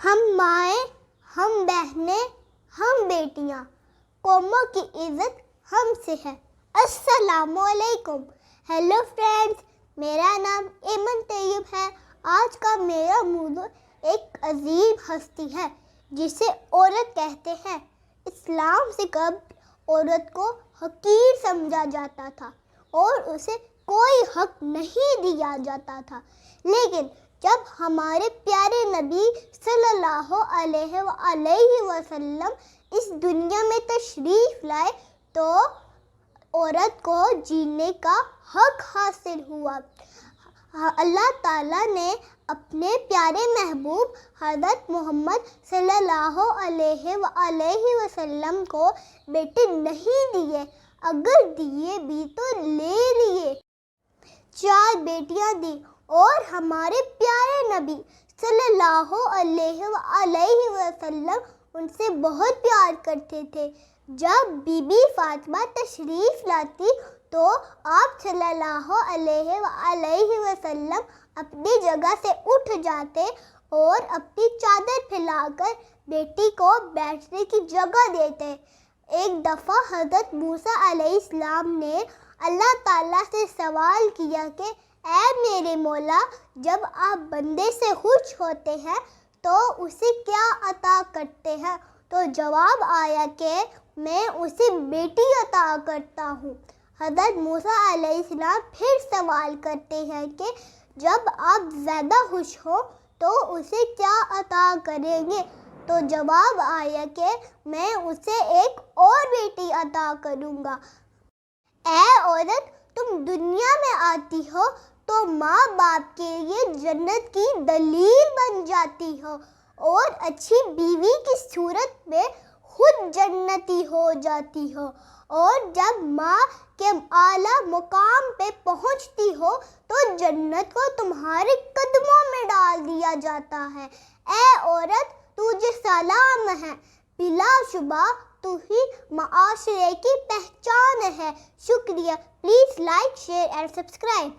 ہم مائیں، ہم بہنیں، ہم بیٹیاں، قوموں کی عزت ہم سے ہے۔ السلام علیکم۔ ہیلو فرینڈز، میرا نام ایمن طیب ہے۔ آج کا میرا موضوع ایک عظیم ہستی ہے جسے عورت کہتے ہیں۔ اسلام سے قبل عورت کو حقیر سمجھا جاتا تھا اور اسے کوئی حق نہیں دیا جاتا تھا، لیکن جب ہمارے پیارے نبی صلی اللہ علیہ وآلہ وسلم اس دنیا میں تشریف لائے تو عورت کو جینے کا حق حاصل ہوا۔ اللہ تعالیٰ نے اپنے پیارے محبوب حضرت محمد صلی اللہ علیہ وآلہ وسلم کو بیٹے نہیں دیے، اگر دیے بھی تو لے لیے۔ 4 بیٹیاں دی اور ہمارے پیارے نبی صلی اللہ علیہ وآلہ وسلم ان سے بہت پیار کرتے تھے۔ جب بی بی فاطمہ تشریف لاتی تو آپ صلی اللہ علیہ وآلہ وسلم اپنی جگہ سے اٹھ جاتے اور اپنی چادر پھیلا کر بیٹی کو بیٹھنے کی جگہ دیتے۔ ایک دفعہ حضرت موسیٰ علیہ السلام نے اللہ تعالیٰ سے سوال کیا کہ اے میرے مولا، جب آپ بندے سے خوش ہوتے ہیں تو اسے کیا عطا کرتے ہیں؟ تو جواب آیا کہ میں اسے بیٹی عطا کرتا ہوں۔ حضرت موسیٰ علیہ السلام پھر سوال کرتے ہیں کہ جب آپ زیادہ خوش ہوں تو اسے کیا عطا کریں گے؟ تو جواب آیا کہ میں اسے ایک اور بیٹی عطا کروں گا۔ اے عورت، تم دنیا میں آتی ہو تو ماں باپ کے لیے جنت کی دلیل بن جاتی ہو اور اچھی بیوی کی صورت میں خود جنتی ہو جاتی ہو، اور جب ماں کے اعلیٰ مقام پہ پہنچتی ہو تو جنت کو تمہارے قدموں میں ڈال دیا جاتا ہے۔ اے عورت، تجھے سلام ہے، بلا شبہ تو ہی معاشرے کی پہچان ہے۔ شکریہ۔ Please like, share and subscribe.